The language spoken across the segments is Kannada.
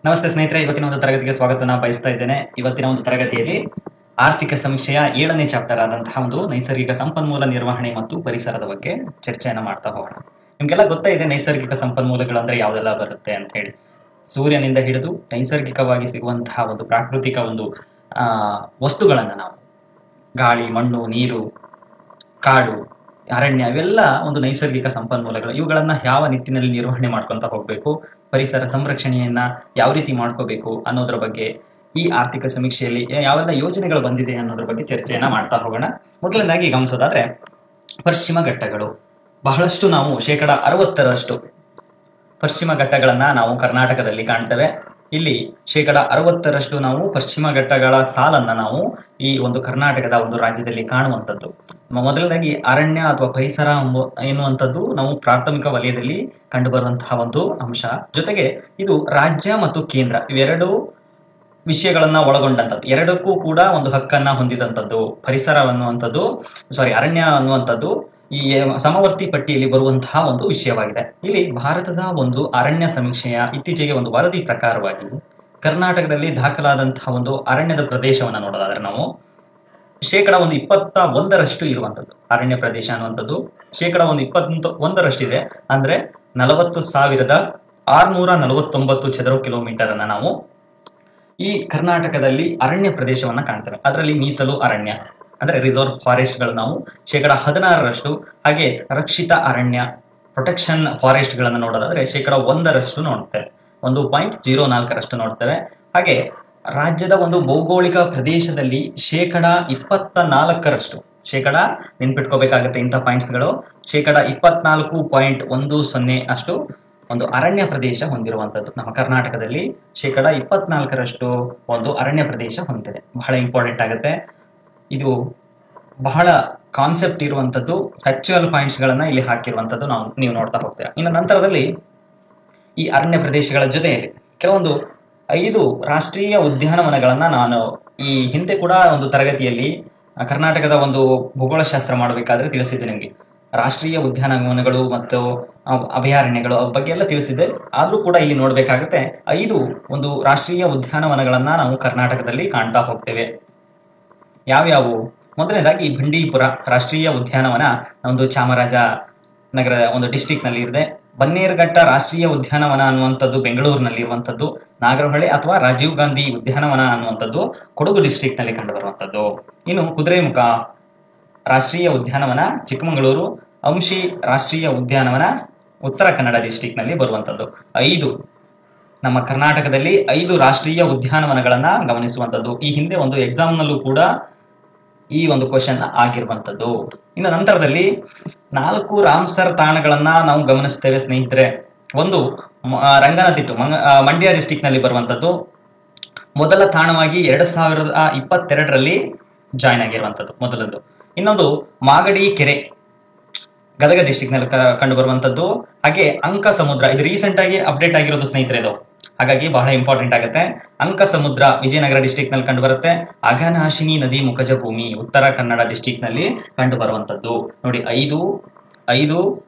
ನಮಸ್ತೆ ಸ್ನೇಹಿತರೆ, ಇವತ್ತಿನ ಒಂದು ತರಗತಿಗೆ ಸ್ವಾಗತನ ಬಯಸ್ತಾ ಇದ್ದೇನೆ. ಇವತ್ತಿನ ಒಂದು ತರಗತಿಯಲ್ಲಿ ಆರ್ಥಿಕ ಸಮೀಕ್ಷೆಯ 7ನೇ ಚಾಪ್ಟರ್ ಆದಂತಹ ಒಂದು ನೈಸರ್ಗಿಕ ಸಂಪನ್ಮೂಲ ನಿರ್ವಹಣೆ ಮತ್ತು ಪರಿಸರದ ಬಗ್ಗೆ ಚರ್ಚೆಯನ್ನ ಮಾಡ್ತಾ ಹೋಗೋಣ. ನಿಮ್ಗೆಲ್ಲ ಗೊತ್ತಾ ಇದೆ ನೈಸರ್ಗಿಕ ಸಂಪನ್ಮೂಲಗಳಂದ್ರೆ ಯಾವ್ದೆಲ್ಲ ಬರುತ್ತೆ ಅಂತ ಹೇಳಿ. ಸೂರ್ಯನಿಂದ ಹಿಡಿದು ನೈಸರ್ಗಿಕವಾಗಿ ಸಿಗುವಂತಹ ಒಂದು ಪ್ರಾಕೃತಿಕ ಒಂದು ವಸ್ತುಗಳನ್ನ ನಾವು ಗಾಳಿ, ಮಣ್ಣು, ನೀರು, ಕಾಡು, ಅರಣ್ಯ ಇವೆಲ್ಲ ಒಂದು ನೈಸರ್ಗಿಕ ಸಂಪನ್ಮೂಲಗಳು. ಇವುಗಳನ್ನ ಯಾವ ನಿಟ್ಟಿನಲ್ಲಿ ನಿರ್ವಹಣೆ ಮಾಡ್ಕೊಂತ ಹೋಗ್ಬೇಕು, ಪರಿಸರ ಸಂರಕ್ಷಣೆಯನ್ನ ಯಾವ ರೀತಿ ಮಾಡ್ಕೋಬೇಕು ಅನ್ನೋದ್ರ ಬಗ್ಗೆ ಈ ಆರ್ಥಿಕ ಸಮೀಕ್ಷೆಯಲ್ಲಿ ಯಾವೆಲ್ಲ ಯೋಜನೆಗಳು ಬಂದಿದೆ ಅನ್ನೋದ್ರ ಬಗ್ಗೆ ಚರ್ಚೆಯನ್ನ ಮಾಡ್ತಾ ಹೋಗೋಣ. ಮೊದಲನೇದಾಗಿ ಗಮನಿಸೋದಾದ್ರೆ ಪಶ್ಚಿಮ ಘಟ್ಟಗಳು. ಬಹಳಷ್ಟು ನಾವು 60% ಪಶ್ಚಿಮ ಘಟ್ಟಗಳನ್ನ ನಾವು ಕರ್ನಾಟಕದಲ್ಲಿ ಕಾಣ್ತೇವೆ. ಇಲ್ಲಿ 60% ನಾವು ಪಶ್ಚಿಮ ಘಟ್ಟಗಳ ಸಾಲನ್ನ ನಾವು ಈ ಒಂದು ಕರ್ನಾಟಕದ ಒಂದು ರಾಜ್ಯದಲ್ಲಿ ಕಾಣುವಂಥದ್ದು. ಮೊದಲನೇದಾಗಿ ಅರಣ್ಯ ಅಥವಾ ಪರಿಸರ ಎನ್ನುವಂಥದ್ದು ನಾವು ಪ್ರಾಥಮಿಕ ವಲಯದಲ್ಲಿ ಕಂಡುಬರುವಂತಹ ಒಂದು ಅಂಶ. ಜೊತೆಗೆ ಇದು ರಾಜ್ಯ ಮತ್ತು ಕೇಂದ್ರ ಇವೆರಡು ವಿಷಯಗಳನ್ನ ಒಳಗೊಂಡಂಥದ್ದು, ಎರಡಕ್ಕೂ ಕೂಡ ಒಂದು ಹಕ್ಕನ್ನ ಹೊಂದಿದಂಥದ್ದು ಪರಿಸರ ಅನ್ನುವಂಥದ್ದು ಅರಣ್ಯ ಅನ್ನುವಂಥದ್ದು ಈ ಸಮವರ್ತಿ ಪಟ್ಟಿಯಲ್ಲಿ ಬರುವಂತಹ ಒಂದು ವಿಷಯವಾಗಿದೆ. ಇಲ್ಲಿ ಭಾರತದ ಒಂದು ಅರಣ್ಯ ಸಮೀಕ್ಷೆಯ ಇತ್ತೀಚೆಗೆ ಒಂದು ವರದಿ ಪ್ರಕಾರವಾಗಿ ಕರ್ನಾಟಕದಲ್ಲಿ ದಾಖಲಾದಂತಹ ಒಂದು ಅರಣ್ಯದ ಪ್ರದೇಶವನ್ನ ನೋಡೋದಾದ್ರೆ ನಾವು 21% ಇರುವಂತದ್ದು ಅರಣ್ಯ ಪ್ರದೇಶ ಅನ್ನುವಂಥದ್ದು 21% ಇದೆ. ಅಂದ್ರೆ 40,649 ಚದರ ಕಿಲೋಮೀಟರ್ ಅನ್ನ ನಾವು ಈ ಕರ್ನಾಟಕದಲ್ಲಿ ಅರಣ್ಯ ಪ್ರದೇಶವನ್ನ ಕಾಣ್ತೇವೆ. ಅದರಲ್ಲಿ ಮೀಸಲು ಅರಣ್ಯ ಅಂದ್ರೆ ರಿಸರ್ವ್ ಫಾರೆಸ್ಟ್ ಗಳು ನಾವು 16%, ಹಾಗೆ ರಕ್ಷಿತ ಅರಣ್ಯ ಪ್ರೊಟೆಕ್ಷನ್ ಫಾರೆಸ್ಟ್ ಗಳನ್ನ ನೋಡೋದಾದ್ರೆ 1% ನೋಡ್ತೇವೆ, 1.04% ನೋಡ್ತೇವೆ. ಹಾಗೆ ರಾಜ್ಯದ ಒಂದು ಭೌಗೋಳಿಕ ಪ್ರದೇಶದಲ್ಲಿ 24% ನೆನ್ಪಿಟ್ಕೋಬೇಕಾಗತ್ತೆ ಇಂಥ ಪಾಯಿಂಟ್ಸ್ಗಳು. 24.10 ಅಷ್ಟು ಒಂದು ಅರಣ್ಯ ಪ್ರದೇಶ ಹೊಂದಿರುವಂತದ್ದು ನಮ್ಮ ಕರ್ನಾಟಕದಲ್ಲಿ 24% ಒಂದು ಅರಣ್ಯ ಪ್ರದೇಶ ಹೊಂದಿದೆ. ಬಹಳ ಇಂಪಾರ್ಟೆಂಟ್ ಆಗುತ್ತೆ ಇದು. ಬಹಳ ಕಾನ್ಸೆಪ್ಟ್ ಇರುವಂತದ್ದು, ಫ್ಯಾಕ್ಚುಯಲ್ ಪಾಯಿಂಟ್ಸ್ ಗಳನ್ನ ಇಲ್ಲಿ ಹಾಕಿರುವಂತದ್ದು ನೀವು ನೋಡ್ತಾ ಹೋಗ್ತೀರಾ. ಇನ್ನು ನಂತರದಲ್ಲಿ ಈ ಅರಣ್ಯ ಪ್ರದೇಶಗಳ ಜೊತೆಯಲ್ಲಿ ಕೆಲವೊಂದು 5 ರಾಷ್ಟ್ರೀಯ ಉದ್ಯಾನವನಗಳನ್ನ ನಾನು ಈ ಹಿಂದೆ ಕೂಡ ಒಂದು ತರಗತಿಯಲ್ಲಿ ಕರ್ನಾಟಕದ ಒಂದು ಭೂಗೋಳಶಾಸ್ತ್ರ ಮಾಡಬೇಕಾದ್ರೆ ತಿಳಿಸಿದ್ದೆ ನಿಮಗೆ. ರಾಷ್ಟ್ರೀಯ ಉದ್ಯಾನವನಗಳು ಮತ್ತು ಅಭಯಾರಣ್ಯಗಳು ಬಗ್ಗೆ ಎಲ್ಲ ತಿಳಿಸಿದೆ. ಆದ್ರೂ ಕೂಡ ಇಲ್ಲಿ ನೋಡ್ಬೇಕಾಗತ್ತೆ 5 ಒಂದು ರಾಷ್ಟ್ರೀಯ ಉದ್ಯಾನವನಗಳನ್ನ ನಾವು ಕರ್ನಾಟಕದಲ್ಲಿ ಕಾಣ್ತಾ ಹೋಗ್ತೇವೆ. ಯಾವ್ಯಾವು? ಮೊದಲನೇದಾಗಿ ಬಂಡೀಪುರ ರಾಷ್ಟ್ರೀಯ ಉದ್ಯಾನವನ ಒಂದು ಚಾಮರಾಜನಗರ ಒಂದು ಡಿಸ್ಟಿಕ್ ನಲ್ಲಿ ಇದೆ. ಬನ್ನೇರುಘಟ್ಟ ರಾಷ್ಟ್ರೀಯ ಉದ್ಯಾನವನ ಅನ್ನುವಂಥದ್ದು ಬೆಂಗಳೂರಿನಲ್ಲಿ ಇರುವಂತದ್ದು. ನಾಗರಹೊಳೆ ಅಥವಾ ರಾಜೀವ್ ಗಾಂಧಿ ಉದ್ಯಾನವನ ಅನ್ನುವಂಥದ್ದು ಕೊಡಗು ಡಿಸ್ಟಿಕ್ ನಲ್ಲಿ ಕಂಡು ಬರುವಂತದ್ದು. ಇನ್ನು ಕುದುರೆಮುಖ ರಾಷ್ಟ್ರೀಯ ಉದ್ಯಾನವನ ಚಿಕ್ಕಮಗಳೂರು. ಅಂಶಿ ರಾಷ್ಟ್ರೀಯ ಉದ್ಯಾನವನ ಉತ್ತರ ಕನ್ನಡ ಡಿಸ್ಟಿಕ್ ನಲ್ಲಿ ಬರುವಂತದ್ದು. 5 ನಮ್ಮ ಕರ್ನಾಟಕದಲ್ಲಿ 5 ರಾಷ್ಟ್ರೀಯ ಉದ್ಯಾನವನಗಳನ್ನ ಗಮನಿಸುವಂತದ್ದು. ಈ ಹಿಂದೆ ಒಂದು ಎಕ್ಸಾಮ್ ನಲ್ಲೂ ಕೂಡ ಈ ಒಂದು ಕ್ವಶನ್ ಆಗಿರುವಂತದ್ದು. ಇನ್ನು ನಂತರದಲ್ಲಿ 4 ರಾಮ್ಸರ್ ತಾಣಗಳನ್ನ ನಾವು ಗಮನಿಸ್ತೇವೆ ಸ್ನೇಹಿತರೆ. ಒಂದು ರಂಗನತಿಟ್ಟು ಮಂಡ್ಯ ಡಿಸ್ಟಿಕ್ ನಲ್ಲಿ ಬರುವಂತದ್ದು. ಮೊದಲ ತಾಣವಾಗಿ 2022ರಲ್ಲಿ ಜಾಯ್ನ್ ಆಗಿರುವಂತದ್ದು ಮೊದಲದ್ದು. ಇನ್ನೊಂದು ಮಾಗಡಿ ಕೆರೆ ಗದಗ ಡಿಸ್ಟಿಕ್ ನಲ್ಲಿ ಕಂಡು ಬರುವಂತದ್ದು. ಹಾಗೆ ಅಂಕ ಸಮುದ್ರ ಇದು ರೀಸೆಂಟ್ ಆಗಿ ಅಪ್ಡೇಟ್ ಆಗಿರೋದು ಸ್ನೇಹಿತರೆ ಇದು, ಹಾಗಾಗಿ ಬಹಳ ಇಂಪಾರ್ಟೆಂಟ್ ಆಗುತ್ತೆ. ಅಂಕ ಸಮುದ್ರ ವಿಜಯನಗರ ಡಿಸ್ಟಿಕ್ ನಲ್ಲಿ ಕಂಡು ಬರುತ್ತೆ. ಅಘನಾಶಿನಿ ನದಿ ಮುಖಜ ಭೂಮಿ ಉತ್ತರ ಕನ್ನಡ ಡಿಸ್ಟಿಕ್ ನಲ್ಲಿ ಕಂಡು ಬರುವಂತದ್ದು. ನೋಡಿ 5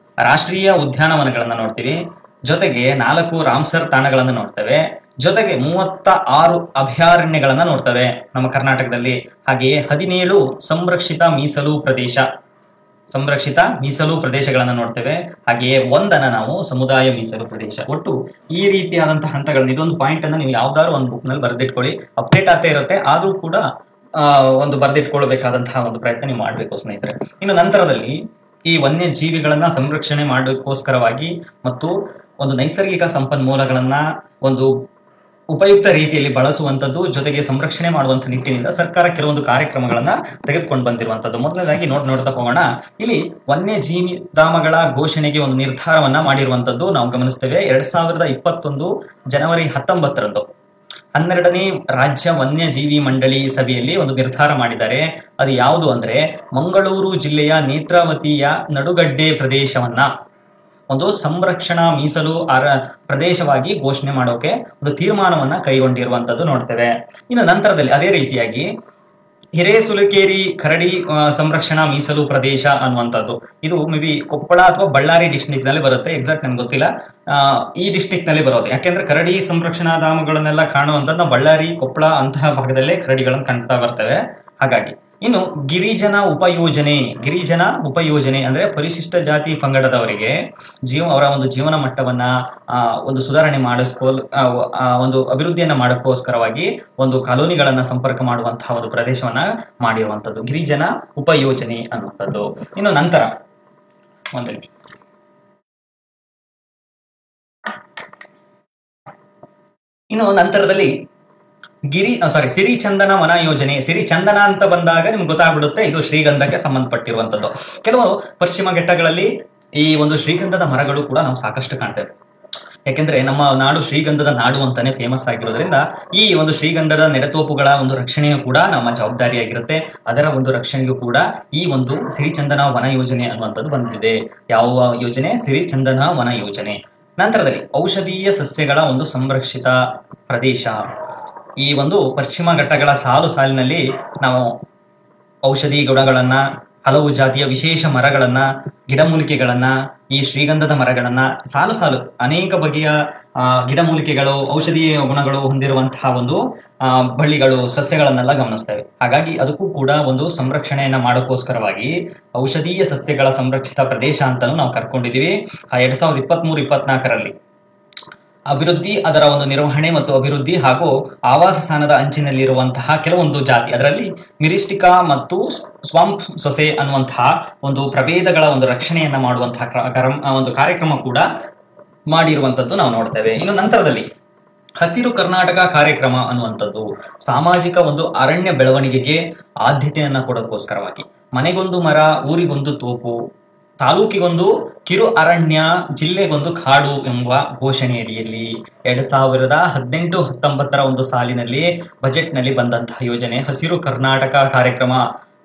ರಾಷ್ಟ್ರೀಯ ಉದ್ಯಾನವನಗಳನ್ನ ನೋಡ್ತೀವಿ, ಜೊತೆಗೆ 4 ರಾಮ್ಸರ್ ತಾಣಗಳನ್ನ ನೋಡ್ತೇವೆ, ಜೊತೆಗೆ 36 ಅಭಯಾರಣ್ಯಗಳನ್ನ ನೋಡ್ತೇವೆ ನಮ್ಮ ಕರ್ನಾಟಕದಲ್ಲಿ. ಹಾಗೆಯೇ 17 ಸಂರಕ್ಷಿತ ಮೀಸಲು ಪ್ರದೇಶಗಳನ್ನ ನೋಡ್ತೇವೆ. ಹಾಗೆಯೇ 1 ನಾವು ಸಮುದಾಯ ಮೀಸಲು ಪ್ರದೇಶ. ಒಟ್ಟು ಈ ರೀತಿಯಾದಂತಹ ಹಂತಗಳನ್ನ ಇದೊಂದು ಪಾಯಿಂಟ್ ಅನ್ನ ನೀವು ಯಾವ್ದಾದ್ರು ಒಂದು ಬುಕ್ ನಲ್ಲಿ ಬರೆದಿಟ್ಕೊಳ್ಳಿ. ಅಪ್ಡೇಟ್ ಆಗ್ತಾ ಇರುತ್ತೆ, ಆದ್ರೂ ಕೂಡ ಒಂದು ಬರೆದಿಟ್ಕೊಳ್ಬೇಕಾದಂತಹ ಒಂದು ಪ್ರಯತ್ನ ನೀವು ಮಾಡ್ಬೇಕು ಸ್ನೇಹಿತರೆ. ಇನ್ನು ನಂತರದಲ್ಲಿ ಈ ವನ್ಯ ಜೀವಿಗಳನ್ನ ಸಂರಕ್ಷಣೆ ಮಾಡೋಕ್ಕೋಸ್ಕರವಾಗಿ ಮತ್ತು ಒಂದು ನೈಸರ್ಗಿಕ ಸಂಪನ್ಮೂಲಗಳನ್ನ ಒಂದು ಉಪಯುಕ್ತ ರೀತಿಯಲ್ಲಿ ಬಳಸುವಂತದ್ದು, ಜೊತೆಗೆ ಸಂರಕ್ಷಣೆ ಮಾಡುವಂತ ನಿಟ್ಟಿನಿಂದ ಸರ್ಕಾರ ಕೆಲವೊಂದು ಕಾರ್ಯಕ್ರಮಗಳನ್ನ ತೆಗೆದುಕೊಂಡು ಬಂದಿರುವಂತದ್ದು. ಮೊದಲನೇದಾಗಿ ನೋಡ್ತಾ ಹೋಗೋಣ. ಇಲ್ಲಿ ವನ್ಯಜೀವಿ ಧಾಮಗಳ ಘೋಷಣೆಗೆ ಒಂದು ನಿರ್ಧಾರವನ್ನ ಮಾಡಿರುವಂತದ್ದು ನಾವು ಗಮನಿಸ್ತೇವೆ. 2021 ಜನವರಿ 19ರಂದು 12ನೇ ರಾಜ್ಯ ವನ್ಯಜೀವಿ ಮಂಡಳಿ ಸಭೆಯಲ್ಲಿ ಒಂದು ನಿರ್ಧಾರ ಮಾಡಿದ್ದಾರೆ. ಅದು ಯಾವುದು ಅಂದ್ರೆ ಮಂಗಳೂರು ಜಿಲ್ಲೆಯ ನೇತ್ರಾವತಿಯ ನಡುಗಡ್ಡೆ ಪ್ರದೇಶವನ್ನ ಒಂದು ಸಂರಕ್ಷಣಾ ಮೀಸಲು ಪ್ರದೇಶವಾಗಿ ಘೋಷಣೆ ಮಾಡೋಕೆ ಒಂದು ತೀರ್ಮಾನವನ್ನ ಕೈಗೊಂಡಿರುವಂತದ್ದು ನೋಡ್ತೇವೆ. ಇನ್ನು ನಂತರದಲ್ಲಿ ಅದೇ ರೀತಿಯಾಗಿ ಹಿರೇಸುಲಕೇರಿ ಕರಡಿ ಸಂರಕ್ಷಣಾ ಮೀಸಲು ಪ್ರದೇಶ ಅನ್ನುವಂಥದ್ದು. ಇದು ಮೇ ಬಿ ಕೊಪ್ಪಳ ಅಥವಾ ಬಳ್ಳಾರಿ ಡಿಸ್ಟ್ರಿಕ್ಟ್ ನಲ್ಲಿ ಬರುತ್ತೆ, ಎಕ್ಸಾಕ್ಟ್ ನಮ್ಗೆ ಗೊತ್ತಿಲ್ಲ. ಈ ಡಿಸ್ಟ್ರಿಕ್ಟ್ ನಲ್ಲಿ ಬರೋದು, ಯಾಕೆಂದ್ರೆ ಕರಡಿ ಸಂರಕ್ಷಣಾ ಧಾಮಗಳನ್ನೆಲ್ಲ ಕಾಣುವಂಥದ್ದು ನಾವು ಬಳ್ಳಾರಿ ಕೊಪ್ಪಳ ಅಂತಹ ಭಾಗದಲ್ಲೇ ಕರಡಿಗಳನ್ನು ಕಾಣ್ತಾ ಬರ್ತವೆ. ಹಾಗಾಗಿ ಇನ್ನು ಗಿರಿಜನ ಉಪಯೋಜನೆ ಅಂದ್ರೆ ಪರಿಶಿಷ್ಟ ಜಾತಿ ಪಂಗಡದವರಿಗೆ ಅವರ ಒಂದು ಜೀವನ ಮಟ್ಟವನ್ನ ಒಂದು ಸುಧಾರಣೆ ಒಂದು ಅಭಿವೃದ್ಧಿಯನ್ನ ಮಾಡೋಕ್ಕೋಸ್ಕರವಾಗಿ ಒಂದು ಕಾಲೋನಿಗಳನ್ನ ಸಂಪರ್ಕ ಮಾಡುವಂತಹ ಒಂದು ಪ್ರದೇಶವನ್ನ ಮಾಡಿರುವಂತದ್ದು ಗಿರಿಜನ ಉಪಯೋಜನೆ ಅನ್ನುವಂಥದ್ದು. ಇನ್ನು ನಂತರ ನಂತರದಲ್ಲಿ ಸಿರಿಚಂದನ ವನ ಯೋಜನೆ. ಸಿರಿಚಂದನ ಅಂತ ಬಂದಾಗ ನಿಮ್ಗೆ ಗೊತ್ತಾಗ್ಬಿಡುತ್ತೆ ಇದು ಶ್ರೀಗಂಧಕ್ಕೆ ಸಂಬಂಧಪಟ್ಟಿರುವಂತದ್ದು. ಕೆಲವು ಪಶ್ಚಿಮ ಘಟ್ಟಗಳಲ್ಲಿ ಈ ಒಂದು ಶ್ರೀಗಂಧದ ಮರಗಳು ಕೂಡ ನಾವು ಸಾಕಷ್ಟು ಕಾಣ್ತೇವೆ. ಯಾಕೆಂದ್ರೆ ನಮ್ಮ ನಾಡು ಶ್ರೀಗಂಧದ ನಾಡು ಅಂತಾನೆ ಫೇಮಸ್ ಆಗಿರೋದ್ರಿಂದ ಈ ಒಂದು ಶ್ರೀಗಂಧದ ನೆಡತೋಪುಗಳ ಒಂದು ರಕ್ಷಣೆಯು ಕೂಡ ನಮ್ಮ ಜವಾಬ್ದಾರಿಯಾಗಿರುತ್ತೆ. ಅದರ ಒಂದು ರಕ್ಷಣೆಗೂ ಕೂಡ ಈ ಒಂದು ಸಿರಿಚಂದನ ವನ ಯೋಜನೆ ಅನ್ನುವಂಥದ್ದು ಬಂದಿದೆ. ಯಾವ ಯೋಜನೆ? ಸಿರಿಚಂದನ ವನ ಯೋಜನೆ. ನಂತರದಲ್ಲಿ ಔಷಧೀಯ ಸಸ್ಯಗಳ ಒಂದು ಸಂರಕ್ಷಿತ ಪ್ರದೇಶ. ಈ ಒಂದು ಪಶ್ಚಿಮ ಘಟ್ಟಗಳ ಸಾಲಿನಲ್ಲಿ ನಾವು ಔಷಧಿ ಗುಣಗಳನ್ನ, ಹಲವು ಜಾತಿಯ ವಿಶೇಷ ಮರಗಳನ್ನ, ಗಿಡಮೂಲಿಕೆಗಳನ್ನ, ಈ ಶ್ರೀಗಂಧದ ಮರಗಳನ್ನ, ಸಾಲು ಅನೇಕ ಬಗೆಯ ಗಿಡಮೂಲಿಕೆಗಳು, ಔಷಧೀಯ ಗುಣಗಳು ಹೊಂದಿರುವಂತಹ ಒಂದು ಬಳ್ಳಿಗಳು, ಸಸ್ಯಗಳನ್ನೆಲ್ಲ ಗಮನಿಸ್ತೇವೆ. ಹಾಗಾಗಿ ಅದಕ್ಕೂ ಕೂಡ ಒಂದು ಸಂರಕ್ಷಣೆಯನ್ನ ಮಾಡೋಕ್ಕೋಸ್ಕರವಾಗಿ ಔಷಧೀಯ ಸಸ್ಯಗಳ ಸಂರಕ್ಷಿತ ಪ್ರದೇಶ ಅಂತಾನು ನಾವು ಕರ್ಕೊಂಡಿದೀವಿ. 2023-24ರಲ್ಲಿ ಅಭಿವೃದ್ಧಿ, ಅದರ ಒಂದು ನಿರ್ವಹಣೆ ಮತ್ತು ಅಭಿವೃದ್ಧಿ ಹಾಗೂ ಆವಾಸ ಸ್ಥಾನದ ಅಂಚಿನಲ್ಲಿರುವಂತಹ ಕೆಲವೊಂದು ಜಾತಿ, ಅದರಲ್ಲಿ ಮಿರಿಸ್ಟಿಕಾ ಮತ್ತು ಸ್ವಾಂಪ್ ಸೊಸೆ ಅನ್ನುವಂತಹ ಒಂದು ಪ್ರಭೇದಗಳ ಒಂದು ರಕ್ಷಣೆಯನ್ನ ಮಾಡುವಂತಹ ಒಂದು ಕಾರ್ಯಕ್ರಮ ಕೂಡ ಮಾಡಿರುವಂತದ್ದು ನಾವು ನೋಡ್ತೇವೆ. ಇನ್ನು ನಂತರದಲ್ಲಿ ಹಸಿರು ಕರ್ನಾಟಕ ಕಾರ್ಯಕ್ರಮ ಅನ್ನುವಂಥದ್ದು ಸಾಮಾಜಿಕ ಒಂದು ಅರಣ್ಯ ಬೆಳವಣಿಗೆಗೆ ಆದ್ಯತೆಯನ್ನ ಕೊಡೋಕ್ಕೋಸ್ಕರವಾಗಿ ಮನೆಗೊಂದು ಮರ, ಊರಿಗೊಂದು ತೋಪು, ತಾಲೂಕಿಗೊಂದು ಕಿರು ಅರಣ್ಯ, ಜಿಲ್ಲೆಗೊಂದು ಕಾಡು ಎಂಬ ಘೋಷಣೆಯಡಿಯಲ್ಲಿ 2018-19 ಒಂದು ಸಾಲಿನಲ್ಲಿ ಬಜೆಟ್ ನಲ್ಲಿ ಬಂದಂತಹ ಯೋಜನೆ ಹಸಿರು ಕರ್ನಾಟಕ ಕಾರ್ಯಕ್ರಮ.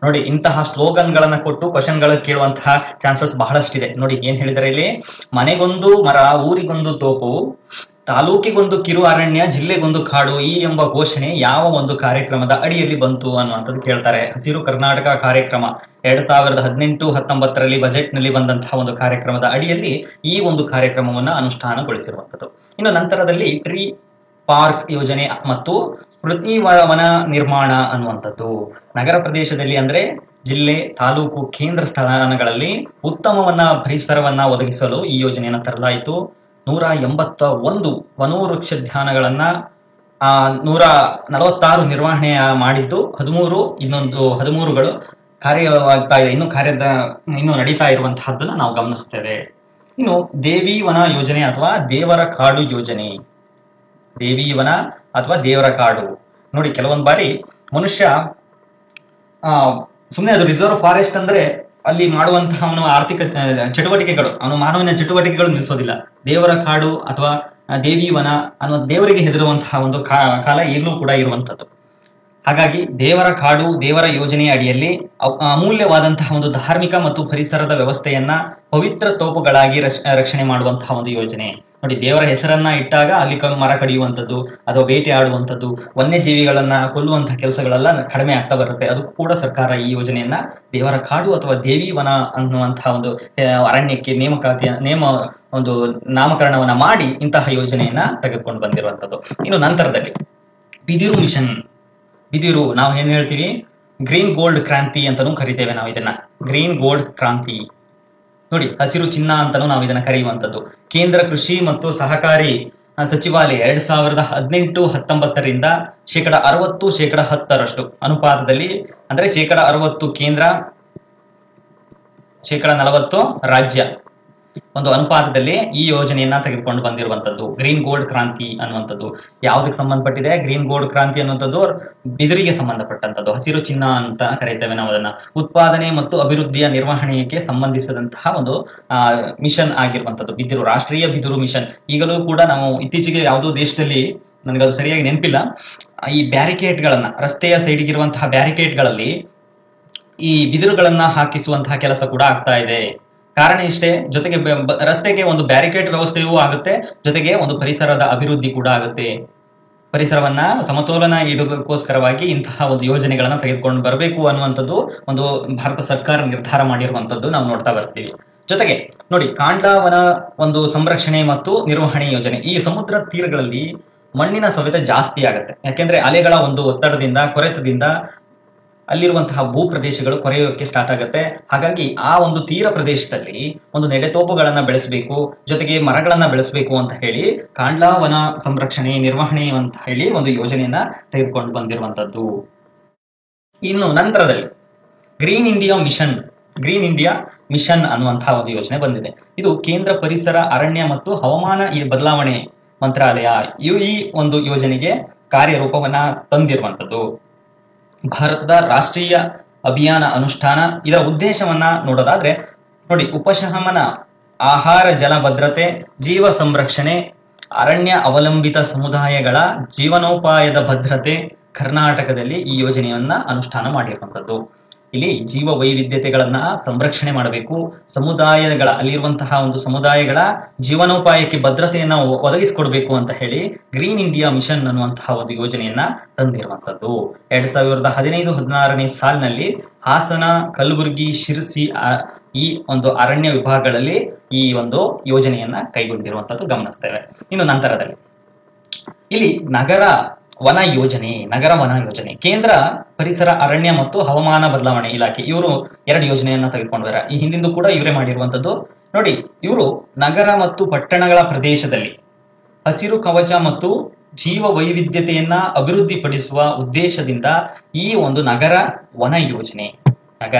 ನೋಡಿ, ಇಂತಹ ಸ್ಲೋಗನ್ ಗಳನ್ನ ಕೊಟ್ಟು ಕ್ವಶನ್ ಗಳು ಕೇಳುವಂತಹ ಚಾನ್ಸಸ್ ಬಹಳಷ್ಟಿದೆ. ನೋಡಿ ಏನ್ ಹೇಳಿದರೆ ಇಲ್ಲಿ, ಮನೆಗೊಂದು ಮರ, ಊರಿಗೊಂದು ತೋಪು, ತಾಲೂಕಿಗೊಂದು ಕಿರು ಅರಣ್ಯ, ಜಿಲ್ಲೆಗೊಂದು ಕಾಡು, ಈ ಎಂಬ ಘೋಷಣೆ ಯಾವ ಒಂದು ಕಾರ್ಯಕ್ರಮದ ಅಡಿಯಲ್ಲಿ ಬಂತು ಅನ್ನುವಂಥದ್ದು ಕೇಳ್ತಾರೆ. ಹಸಿರು ಕರ್ನಾಟಕ ಕಾರ್ಯಕ್ರಮ 2018-19ರಲ್ಲಿ ಬಜೆಟ್ ನಲ್ಲಿ ಬಂದಂತಹ ಒಂದು ಕಾರ್ಯಕ್ರಮದ ಅಡಿಯಲ್ಲಿ ಈ ಒಂದು ಕಾರ್ಯಕ್ರಮವನ್ನ ಅನುಷ್ಠಾನಗೊಳಿಸಿರುವಂಥದ್ದು. ಇನ್ನು ನಂತರದಲ್ಲಿ ಟ್ರೀ ಪಾರ್ಕ್ ಯೋಜನೆ ಮತ್ತು ಸ್ಮೃತಿ ವನ ನಿರ್ಮಾಣ ಅನ್ನುವಂಥದ್ದು ನಗರ ಪ್ರದೇಶದಲ್ಲಿ ಅಂದ್ರೆ ಜಿಲ್ಲೆ, ತಾಲೂಕು, ಕೇಂದ್ರ ಸ್ಥಾನಗಳಲ್ಲಿ ಉತ್ತಮವನ್ನ ಪರಿಸರವನ್ನ ಒದಗಿಸಲು ಈ ಯೋಜನೆಯನ್ನ ತರಲಾಯಿತು. 181 ವನೋವೃಕ್ಷೋದ್ಯಾನಗಳನ್ನ 146 ನಿರ್ವಹಣೆ ಮಾಡಿದ್ದು, 13ಗಳು ಕಾರ್ಯವಾಗ್ತಾ ಇದೆ. ಇನ್ನು ನಡೀತಾ ಇರುವಂತಹದ್ದನ್ನ ನಾವು ಗಮನಿಸ್ತೇವೆ. ಇನ್ನು ದೇವಿ ವನ ಯೋಜನೆ ಅಥವಾ ದೇವರ ಕಾಡು ಯೋಜನೆ. ದೇವಿ ವನ ಅಥವಾ ದೇವರ ಕಾಡು. ನೋಡಿ, ಕೆಲವೊಂದು ಬಾರಿ ಮನುಷ್ಯ ಸುಮ್ಮನೆ ಅದು ರಿಸರ್ವ್ ಫಾರೆಸ್ಟ್ ಅಂದ್ರೆ ಅಲ್ಲಿ ಮಾಡುವಂತಹ ಅವನ ಆರ್ಥಿಕ ಚಟುವಟಿಕೆಗಳು, ಅವನು ಮಾನವನ ಚಟುವಟಿಕೆಗಳು ನಿಲ್ಲಿಸೋದಿಲ್ಲ. ದೇವರ ಕಾಡು ಅಥವಾ ದೇವಿ ವನ ಅನ್ನೋ ದೇವರಿಗೆ ಹೆದರುವಂತಹ ಒಂದು ಕಾಲ ಈಗಲೂ ಕೂಡ ಇರುವಂತದ್ದು. ಹಾಗಾಗಿ ದೇವರ ಕಾಡು, ದೇವರ ಯೋಜನೆಯ ಅಡಿಯಲ್ಲಿ ಅಮೂಲ್ಯವಾದಂತಹ ಒಂದು ಧಾರ್ಮಿಕ ಮತ್ತು ಪರಿಸರದ ವ್ಯವಸ್ಥೆಯನ್ನ ಪವಿತ್ರ ತೋಪುಗಳಾಗಿ ರಕ್ಷಣೆ ಮಾಡುವಂತಹ ಒಂದು ಯೋಜನೆ. ನೋಡಿ, ದೇವರ ಹೆಸರನ್ನ ಇಟ್ಟಾಗ ಅಲ್ಲಿ ಮರ ಕಡಿಯುವಂಥದ್ದು ಅಥವಾ ಬೇಟೆ ಆಡುವಂಥದ್ದು, ವನ್ಯಜೀವಿಗಳನ್ನ ಕೊಲ್ಲುವಂತಹ ಕೆಲಸಗಳೆಲ್ಲ ಕಡಿಮೆ ಆಗ್ತಾ ಬರುತ್ತೆ. ಅದಕ್ಕೂ ಕೂಡ ಸರ್ಕಾರ ಈ ಯೋಜನೆಯನ್ನ ದೇವರ ಕಾಡು ಅಥವಾ ದೇವಿ ವನ ಅನ್ನುವಂತಹ ಒಂದು ಅರಣ್ಯಕ್ಕೆ ಒಂದು ನಾಮಕರಣವನ್ನ ಮಾಡಿ ಇಂತಹ ಯೋಜನೆಯನ್ನ ತೆಗೆದುಕೊಂಡು ಬಂದಿರುವಂಥದ್ದು. ಇನ್ನು ನಂತರದಲ್ಲಿ ಬಿದಿರು ಮಿಷನ್. ಬಿದಿರು ನಾವು ಏನ್ ಹೇಳ್ತೀವಿ, ಗ್ರೀನ್ ಗೋಲ್ಡ್ ಕ್ರಾಂತಿ ಅಂತಾನೂ ಕರಿತೇವೆ ನಾವು ಇದನ್ನ. ಗ್ರೀನ್ ಗೋಲ್ಡ್ ಕ್ರಾಂತಿ, ನೋಡಿ, ಹಸಿರು ಚಿನ್ನ ಅಂತಾನೂ ನಾವು ಇದನ್ನ ಕರೆಯುವಂಥದ್ದು. ಕೇಂದ್ರ ಕೃಷಿ ಮತ್ತು ಸಹಕಾರಿ ಸಚಿವಾಲಯ 2018-19ರಿಂದ 60%, 10% ಅನುಪಾತದಲ್ಲಿ, ಅಂದ್ರೆ 60% ಕೇಂದ್ರ, 40% ರಾಜ್ಯ ಒಂದು ಅನುಪಾತದಲ್ಲಿ ಈ ಯೋಜನೆಯನ್ನ ತೆಗೆದುಕೊಂಡು ಬಂದಿರುವಂತದ್ದು ಗ್ರೀನ್ ಗೋಲ್ಡ್ ಕ್ರಾಂತಿ ಅನ್ನುವಂಥದ್ದು. ಯಾವುದಕ್ಕೆ ಸಂಬಂಧಪಟ್ಟಿದೆ? ಗ್ರೀನ್ ಗೋಲ್ಡ್ ಕ್ರಾಂತಿ ಅನ್ನುವಂಥದ್ದು ಬಿದಿರಿಗೆ ಸಂಬಂಧಪಟ್ಟಂತದ್ದು, ಹಸಿರು ಚಿನ್ನ ಅಂತ ಕರೀತೇವೆ ನಾವು ಅದನ್ನ. ಉತ್ಪಾದನೆ ಮತ್ತು ಅಭಿವೃದ್ಧಿಯ ನಿರ್ವಹಣೆಗೆ ಸಂಬಂಧಿಸಿದಂತಹ ಒಂದು ಮಿಷನ್ ಆಗಿರುವಂತದ್ದು ಬಿದಿರು, ರಾಷ್ಟ್ರೀಯ ಬಿದಿರು ಮಿಷನ್. ಈಗಲೂ ಕೂಡ ನಾವು ಇತ್ತೀಚೆಗೆ ಯಾವುದೋ ದೇಶದಲ್ಲಿ, ನನಗದು ಸರಿಯಾಗಿ ನೆನಪಿಲ್ಲ, ಈ ಬ್ಯಾರಿಕೇಡ್ಗಳನ್ನ, ರಸ್ತೆಯ ಸೈಡ್ಗಿರುವಂತಹ ಬ್ಯಾರಿಕೇಡ್ಗಳಲ್ಲಿ ಈ ಬಿದಿರುಗಳನ್ನ ಹಾಕಿಸುವಂತಹ ಕೆಲಸ ಕೂಡ ಆಗ್ತಾ ಇದೆ. ಕಾರಣ ಇಷ್ಟೇ, ಜೊತೆಗೆ ರಸ್ತೆಗೆ ಒಂದು ಬ್ಯಾರಿಕೇಡ್ ವ್ಯವಸ್ಥೆಯೂ ಆಗುತ್ತೆ, ಜೊತೆಗೆ ಒಂದು ಪರಿಸರದ ಅಭಿವೃದ್ಧಿ ಕೂಡ ಆಗುತ್ತೆ. ಪರಿಸರವನ್ನ ಸಮತೋಲನ ಇಡುವುದಕ್ಕೋಸ್ಕರವಾಗಿ ಇಂತಹ ಒಂದು ಯೋಜನೆಗಳನ್ನ ತೆಗೆದುಕೊಂಡು ಬರಬೇಕು ಅನ್ನುವಂಥದ್ದು ಒಂದು ಭಾರತ ಸರ್ಕಾರ ನಿರ್ಧಾರ ಮಾಡಿರುವಂತದ್ದು ನಾವು ನೋಡ್ತಾ ಬರ್ತೀವಿ. ಜೊತೆಗೆ ನೋಡಿ, ಕಾಂಡ್ಲಾ ಒಂದು ಸಂರಕ್ಷಣೆ ಮತ್ತು ನಿರ್ವಹಣೆ ಯೋಜನೆ. ಈ ಸಮುದ್ರ ತೀರಗಳಲ್ಲಿ ಮಣ್ಣಿನ ಸವೆತ ಜಾಸ್ತಿ ಆಗುತ್ತೆ. ಯಾಕೆಂದ್ರೆ ಅಲೆಗಳ ಒಂದು ಒತ್ತಡದಿಂದ, ಕೊರೆತದಿಂದ ಅಲ್ಲಿರುವಂತಹ ಭೂ ಪ್ರದೇಶಗಳು ಕೊರೆಯೋಕೆ ಸ್ಟಾರ್ಟ್ ಆಗುತ್ತೆ. ಹಾಗಾಗಿ ಆ ಒಂದು ತೀರ ಪ್ರದೇಶದಲ್ಲಿ ಒಂದು ನೆಡೆತೋಪುಗಳನ್ನ ಬೆಳೆಸಬೇಕು, ಜೊತೆಗೆ ಮರಗಳನ್ನ ಬೆಳೆಸಬೇಕು ಅಂತ ಹೇಳಿ ಕಾಂಡ್ಲಾ ಸಂರಕ್ಷಣೆ ನಿರ್ವಹಣೆ ಅಂತ ಹೇಳಿ ಒಂದು ಯೋಜನೆಯನ್ನ ತೆಗೆದುಕೊಂಡು ಬಂದಿರುವಂತದ್ದು. ಇನ್ನು ನಂತರದಲ್ಲಿ ಗ್ರೀನ್ ಇಂಡಿಯಾ ಮಿಷನ್ ಅನ್ನುವಂತಹ ಒಂದು ಯೋಜನೆ ಬಂದಿದೆ. ಇದು ಕೇಂದ್ರ ಪರಿಸರ, ಅರಣ್ಯ ಮತ್ತು ಹವಾಮಾನ ಬದಲಾವಣೆ ಮಂತ್ರಾಲಯ ಈ ಒಂದು ಯೋಜನೆಗೆ ಕಾರ್ಯರೂಪವನ್ನ ತಂದಿರುವಂತದ್ದು. ಭಾರತದ ರಾಷ್ಟ್ರೀಯ ಅಭಿಯಾನ ಅನುಷ್ಠಾನ. ಇದರ ಉದ್ದೇಶವನ್ನ ನೋಡೋದಾದ್ರೆ ನೋಡಿ, ಉಪಶಮನ, ಆಹಾರ ಜಲ ಭದ್ರತೆ, ಜೀವ ಸಂರಕ್ಷಣೆ, ಅರಣ್ಯ ಅವಲಂಬಿತ ಸಮುದಾಯಗಳ ಜೀವನೋಪಾಯದ ಭದ್ರತೆ. ಕರ್ನಾಟಕದಲ್ಲಿ ಈ ಯೋಜನೆಯನ್ನ ಅನುಷ್ಠಾನ ಮಾಡಿರುವಂತದ್ದು. ಇಲ್ಲಿ ಜೀವ ವೈವಿಧ್ಯತೆಗಳನ್ನ ಸಂರಕ್ಷಣೆ ಮಾಡಬೇಕು, ಅಲ್ಲಿರುವಂತಹ ಒಂದು ಸಮುದಾಯಗಳ ಜೀವನೋಪಾಯಕ್ಕೆ ಭದ್ರತೆಯನ್ನ ಒದಗಿಸಿಕೊಡ್ಬೇಕು ಅಂತ ಹೇಳಿ ಗ್ರೀನ್ ಇಂಡಿಯಾ ಮಿಷನ್ ಅನ್ನುವಂತಹ ಒಂದು ಯೋಜನೆಯನ್ನ ತಂದಿರುವಂತದ್ದು. 2015-16ನೇ ಸಾಲಿನಲ್ಲಿ ಹಾಸನ, ಕಲಬುರಗಿ, ಶಿರಸಿ ಈ ಒಂದು ಅರಣ್ಯ ವಿಭಾಗಗಳಲ್ಲಿ ಈ ಒಂದು ಯೋಜನೆಯನ್ನ ಕೈಗೊಂಡಿರುವಂತದ್ದು ಗಮನಿಸ್ತೇವೆ. ಇನ್ನು ನಂತರದಲ್ಲಿ ಇಲ್ಲಿ ನಗರ ವನ ಯೋಜನೆ. ಕೇಂದ್ರ ಪರಿಸರ, ಅರಣ್ಯ ಮತ್ತು ಹವಾಮಾನ ಬದಲಾವಣೆ ಇಲಾಖೆ ಇವರು 2 ಯೋಜನೆಯನ್ನ ತೆಗೆದುಕೊಂಡ್ಬಾರ. ಈ ಹಿಂದಿಂದು ಕೂಡ ಇವರೇ ಮಾಡಿರುವಂತದ್ದು. ನೋಡಿ, ಇವರು ನಗರ ಮತ್ತು ಪಟ್ಟಣಗಳ ಪ್ರದೇಶದಲ್ಲಿ ಹಸಿರು ಕವಚ ಮತ್ತು ಜೀವ ವೈವಿಧ್ಯತೆಯನ್ನ ಅಭಿವೃದ್ಧಿಪಡಿಸುವ ಉದ್ದೇಶದಿಂದ ಈ ಒಂದು ನಗರ ವನ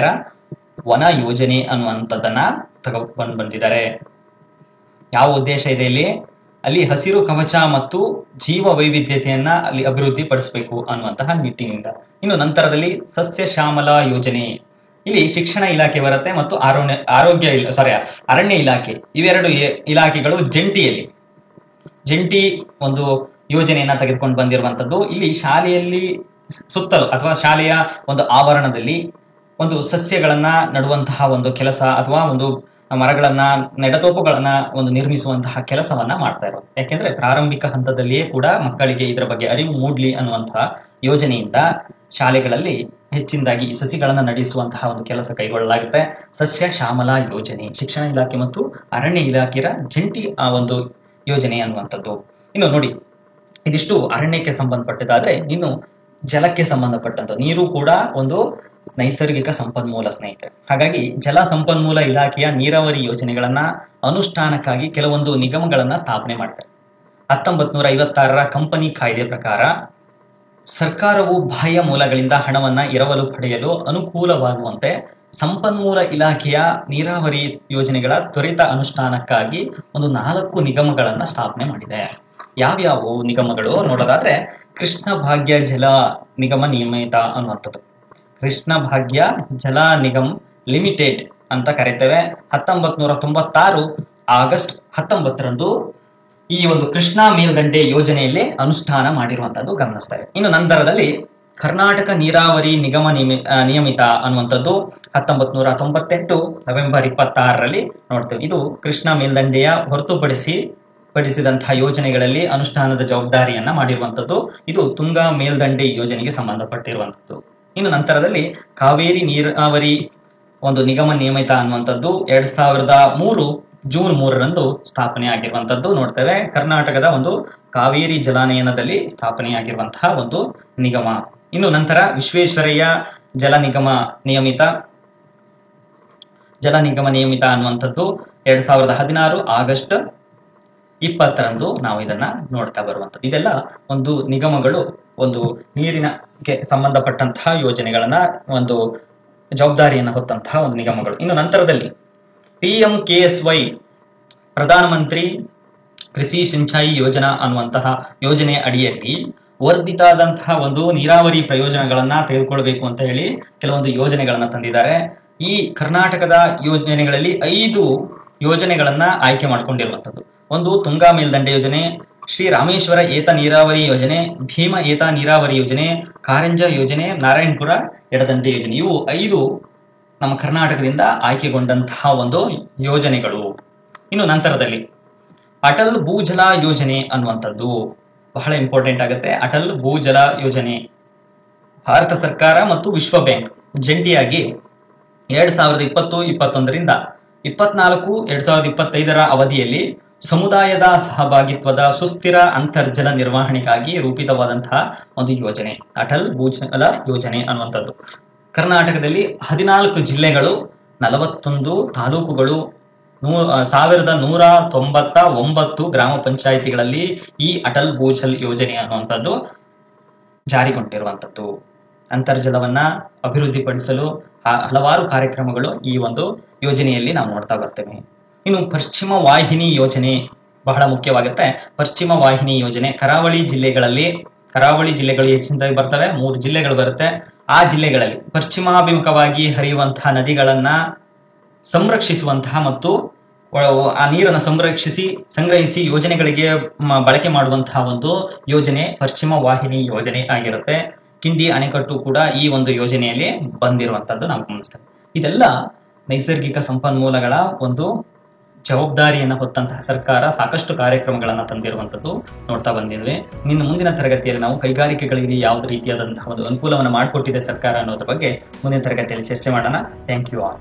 ಯೋಜನೆ ಅನ್ನುವಂಥದ್ದನ್ನ ತಗೊಂಡು ಬಂದಿದ್ದಾರೆ. ಯಾವ ಉದ್ದೇಶ ಇದೆ ಇಲ್ಲಿ? ಅಲ್ಲಿ ಹಸಿರು ಕವಚ ಮತ್ತು ಜೀವ ವೈವಿಧ್ಯತೆಯನ್ನ ಅಲ್ಲಿ ಅಭಿವೃದ್ಧಿ ಪಡಿಸಬೇಕು ಅನ್ನುವಂತಹ ನಿಟ್ಟಿನಿಂದ. ಇನ್ನು ನಂತರದಲ್ಲಿ ಸಸ್ಯ ಶ್ಯಾಮಲಾ ಯೋಜನೆ. ಇಲ್ಲಿ ಶಿಕ್ಷಣ ಇಲಾಖೆ ಬರುತ್ತೆ ಮತ್ತು ಅರಣ್ಯ ಇಲಾಖೆ, ಇವೆರಡು ಇಲಾಖೆಗಳು ಜಂಟಿ ಒಂದು ಯೋಜನೆಯನ್ನ ತೆಗೆದುಕೊಂಡು ಬಂದಿರುವಂತದ್ದು. ಇಲ್ಲಿ ಶಾಲೆಯಲ್ಲಿ ಸುತ್ತಲೂ ಅಥವಾ ಶಾಲೆಯ ಒಂದು ಆವರಣದಲ್ಲಿ ಒಂದು ಸಸ್ಯಗಳನ್ನ ನಡುವಂತಹ ಒಂದು ಕೆಲಸ ಅಥವಾ ಒಂದು ಮರಗಳನ್ನ, ನೆಡತೋಪುಗಳನ್ನ ಒಂದು ನಿರ್ಮಿಸುವಂತಹ ಕೆಲಸವನ್ನ ಮಾಡ್ತಾ ಇರೋದು. ಯಾಕೆಂದ್ರೆ ಪ್ರಾರಂಭಿಕ ಹಂತದಲ್ಲಿಯೇ ಕೂಡ ಮಕ್ಕಳಿಗೆ ಇದರ ಬಗ್ಗೆ ಅರಿವು ಮೂಡ್ಲಿ ಅನ್ನುವಂತಹ ಯೋಜನೆಯಿಂದ ಶಾಲೆಗಳಲ್ಲಿ ಹೆಚ್ಚಿನದಾಗಿ ಈ ಸಸಿಗಳನ್ನ ನಡೆಸುವಂತಹ ಒಂದು ಕೆಲಸ ಕೈಗೊಳ್ಳಲಾಗುತ್ತೆ. ಸಸ್ಯ ಶ್ಯಾಮಲಾ ಯೋಜನೆ ಶಿಕ್ಷಣ ಇಲಾಖೆ ಮತ್ತು ಅರಣ್ಯ ಇಲಾಖೆಯ ಜಂಟಿ ಒಂದು ಯೋಜನೆ ಅನ್ನುವಂಥದ್ದು. ಇನ್ನು ನೋಡಿ, ಇದಿಷ್ಟು ಅರಣ್ಯಕ್ಕೆ ಸಂಬಂಧಪಟ್ಟದಾದ್ರೆ ಇನ್ನು ಜಲಕ್ಕೆ ಸಂಬಂಧಪಟ್ಟಂತ ನೀರು ಕೂಡ ಒಂದು ನೈಸರ್ಗಿಕ ಸಂಪನ್ಮೂಲ ಸ್ನೇಹಿತರೆ. ಹಾಗಾಗಿ ಜಲ ಸಂಪನ್ಮೂಲ ಇಲಾಖೆಯ ನೀರಾವರಿ ಯೋಜನೆಗಳನ್ನ ಅನುಷ್ಠಾನಕ್ಕಾಗಿ ಕೆಲವೊಂದು ನಿಗಮಗಳನ್ನ ಸ್ಥಾಪನೆ ಮಾಡ್ತಾರೆ. 1956ರ ಕಂಪನಿ ಕಾಯ್ದೆ ಪ್ರಕಾರ ಸರ್ಕಾರವು ಬಾಹ್ಯ ಮೂಲಗಳಿಂದ ಹಣವನ್ನ ಎರವಲು ಪಡೆಯಲು ಅನುಕೂಲವಾಗುವಂತೆ ಸಂಪನ್ಮೂಲ ಇಲಾಖೆಯ ನೀರಾವರಿ ಯೋಜನೆಗಳ ತ್ವರಿತ ಅನುಷ್ಠಾನಕ್ಕಾಗಿ ಒಂದು 4 ನಿಗಮಗಳನ್ನ ಸ್ಥಾಪನೆ ಮಾಡಿದೆ. ಯಾವ್ಯಾವು ನಿಗಮಗಳು ನೋಡೋದಾದ್ರೆ ಕೃಷ್ಣ ಭಾಗ್ಯ ಜಲ ನಿಗಮ ನಿಯಮಿತ ಅನ್ನುವಂಥದ್ದು. ಕೃಷ್ಣ ಭಾಗ್ಯ ಜಲ ನಿಗಮ್ ಲಿಮಿಟೆಡ್ ಅಂತ ಕರೀತೇವೆ. 1996 ಆಗಸ್ಟ್ 19ರಂದು ಈ ಒಂದು ಕೃಷ್ಣಾ ಮೇಲ್ದಂಡೆ ಯೋಜನೆಯಲ್ಲಿ ಅನುಷ್ಠಾನ ಮಾಡಿರುವಂತದ್ದು ಗಮನಿಸ್ತೇವೆ. ಇನ್ನು ನಂತರದಲ್ಲಿ ಕರ್ನಾಟಕ ನೀರಾವರಿ ನಿಗಮ ನಿಯಮಿತ ಅನ್ನುವಂಥದ್ದು 1998 ನವೆಂಬರ್ 26ರಲ್ಲಿ ನೋಡ್ತೇವೆ. ಇದು ಕೃಷ್ಣಾ ಮೇಲ್ದಂಡೆಯ ಹೊರತುಪಡಿಸಿದಂತಹ ಯೋಜನೆಗಳಲ್ಲಿ ಅನುಷ್ಠಾನದ ಜವಾಬ್ದಾರಿಯನ್ನ ಮಾಡಿರುವಂತದ್ದು. ಇದು ತುಂಗಾ ಮೇಲ್ದಂಡೆ ಯೋಜನೆಗೆ ಸಂಬಂಧಪಟ್ಟಿರುವಂತದ್ದು. ಇನ್ನು ನಂತರದಲ್ಲಿ ಕಾವೇರಿ ನೀರಾವರಿ ಒಂದು ನಿಗಮ ನಿಯಮಿತ ಅನ್ನುವಂಥದ್ದು 2003 ಜೂನ್ 3ರಂದು ಸ್ಥಾಪನೆ ಆಗಿರುವಂತದ್ದು ನೋಡ್ತೇವೆ. ಕರ್ನಾಟಕದ ಒಂದು ಕಾವೇರಿ ಜಲಾನಯನದಲ್ಲಿ ಸ್ಥಾಪನೆಯಾಗಿರುವಂತಹ ಒಂದು ನಿಗಮ. ಇನ್ನು ನಂತರ ವಿಶ್ವೇಶ್ವರಯ್ಯ ಜಲ ನಿಗಮ ನಿಯಮಿತ ಅನ್ನುವಂಥದ್ದು 2016 ಆಗಸ್ಟ್ 20ರಂದು ನಾವು ಇದನ್ನ ನೋಡ್ತಾ ಬರುವಂಥದ್ದು. ಇದೆಲ್ಲ ಒಂದು ನಿಗಮಗಳು ಒಂದು ನೀರಿನಗೆ ಸಂಬಂಧಪಟ್ಟಂತಹ ಯೋಜನೆಗಳನ್ನ ಒಂದು ಜವಾಬ್ದಾರಿಯನ್ನು ಹೊತ್ತಂತಹ ಒಂದು ನಿಗಮಗಳು. ಇನ್ನು ನಂತರದಲ್ಲಿ PMKSY ಪ್ರಧಾನಮಂತ್ರಿ ಕೃಷಿ ಸಿಂಚಾಯಿ ಯೋಜನಾ ಅನ್ನುವಂತಹ ಯೋಜನೆ ಅಡಿಯಲ್ಲಿ ವರ್ಧಿತಾದಂತಹ ಒಂದು ನೀರಾವರಿ ಪ್ರಯೋಜನಗಳನ್ನ ತೆಗೆದುಕೊಳ್ಬೇಕು ಅಂತ ಹೇಳಿ ಕೆಲವೊಂದು ಯೋಜನೆಗಳನ್ನ ತಂದಿದ್ದಾರೆ. ಈ ಕರ್ನಾಟಕದ ಯೋಜನೆಗಳಲ್ಲಿ 5 ಯೋಜನೆಗಳನ್ನ ಆಯ್ಕೆ ಮಾಡಿಕೊಂಡಿರುವಂತದ್ದು. ಒಂದು ತುಂಗಾ ಮೇಲ್ದಂಡೆ ಯೋಜನೆ, ಶ್ರೀ ರಾಮೇಶ್ವರ ಏತ ನೀರಾವರಿ ಯೋಜನೆ, ಭೀಮ ಏತ ನೀರಾವರಿ ಯೋಜನೆ, ಕಾರಂಜ ಯೋಜನೆ, ನಾರಾಯಣಪುರ ಎಡದಂಡೆ ಯೋಜನೆ. ಇವು 5 ನಮ್ಮ ಕರ್ನಾಟಕದಿಂದ ಆಯ್ಕೆಗೊಂಡಂತಹ ಒಂದು ಯೋಜನೆಗಳು. ಇನ್ನು ನಂತರದಲ್ಲಿ ಅಟಲ್ ಭೂಜಲ ಯೋಜನೆ ಅನ್ನುವಂಥದ್ದು ಬಹಳ ಇಂಪಾರ್ಟೆಂಟ್ ಆಗುತ್ತೆ. ಅಟಲ್ ಭೂಜಲ ಯೋಜನೆ ಭಾರತ ಸರ್ಕಾರ ಮತ್ತು ವಿಶ್ವ ಬ್ಯಾಂಕ್ ಜಂಟಿಯಾಗಿ 2020-21ರಿಂದ 2024-2025 ಅವಧಿಯಲ್ಲಿ ಸಮುದಾಯದ ಸಹಭಾಗಿತ್ವದ ಸುಸ್ಥಿರ ಅಂತರ್ಜಲ ನಿರ್ವಹಣೆಗಾಗಿ ರೂಪಿತವಾದಂತಹ ಒಂದು ಯೋಜನೆ ಅಟಲ್ ಭೂಜಲ ಯೋಜನೆ ಅನ್ನುವಂಥದ್ದು. ಕರ್ನಾಟಕದಲ್ಲಿ 14 ಜಿಲ್ಲೆಗಳು, 41 ತಾಲೂಕುಗಳು, 1199 ಗ್ರಾಮ ಪಂಚಾಯಿತಿಗಳಲ್ಲಿ ಈ ಅಟಲ್ ಭೂಜಲ್ ಯೋಜನೆ ಅನ್ನುವಂಥದ್ದು ಜಾರಿಗೊಂಡಿರುವಂಥದ್ದು. ಅಂತರ್ಜಲವನ್ನ ಅಭಿವೃದ್ಧಿಪಡಿಸಲು ಹಲವಾರು ಕಾರ್ಯಕ್ರಮಗಳು ಈ ಒಂದು ಯೋಜನೆಯಲ್ಲಿ ನಾವು ನೋಡ್ತಾ ಬರ್ತೇವೆ. ಇನ್ನು ಪಶ್ಚಿಮ ವಾಹಿನಿ ಯೋಜನೆ ಬಹಳ ಮುಖ್ಯವಾಗುತ್ತೆ. ಪಶ್ಚಿಮ ವಾಹಿನಿ ಯೋಜನೆ ಕರಾವಳಿ ಜಿಲ್ಲೆಗಳು ಹೆಚ್ಚಿನದಾಗಿ ಬರ್ತವೆ. 3 ಜಿಲ್ಲೆಗಳು ಬರುತ್ತೆ. ಆ ಜಿಲ್ಲೆಗಳಲ್ಲಿ ಪಶ್ಚಿಮಾಭಿಮುಖವಾಗಿ ಹರಿಯುವಂತಹ ನದಿಗಳನ್ನ ಸಂರಕ್ಷಿಸುವಂತಹ ಮತ್ತು ಆ ನೀರನ್ನು ಸಂಗ್ರಹಿಸಿ ಯೋಜನೆಗಳಿಗೆ ಬಳಕೆ ಮಾಡುವಂತಹ ಒಂದು ಯೋಜನೆ ಪಶ್ಚಿಮ ವಾಹಿನಿ ಯೋಜನೆ ಆಗಿರುತ್ತೆ. ಕಿಂಡಿ ಅಣೆಕಟ್ಟು ಕೂಡ ಈ ಒಂದು ಯೋಜನೆಯಲ್ಲಿ ಬಂದಿರುವಂತದ್ದು ನಾವು ಗಮನಿಸ್ತೇವೆ. ಇದೆಲ್ಲ ನೈಸರ್ಗಿಕ ಸಂಪನ್ಮೂಲಗಳ ಒಂದು ಜವಾಬ್ದಾರಿಯನ್ನ ಹೊತ್ತಂತಹ ಸರ್ಕಾರ ಸಾಕಷ್ಟು ಕಾರ್ಯಕ್ರಮಗಳನ್ನ ತಂದಿರುವಂತದ್ದು ನೋಡ್ತಾ ಬಂದಿದ್ವಿ. ಮುಂದಿನ ತರಗತಿಯಲ್ಲಿ ನಾವು ಕೈಗಾರಿಕೆಗಳಿಗೆ ಯಾವುದೇ ರೀತಿಯಾದಂತಹ ಒಂದು ಅನುಕೂಲವನ್ನು ಮಾಡಿಕೊಟ್ಟಿದೆ ಸರ್ಕಾರ ಅನ್ನೋದ್ರ ಬಗ್ಗೆ ಮುಂದಿನ ತರಗತಿಯಲ್ಲಿ ಚರ್ಚೆ ಮಾಡೋಣ. Thank you all.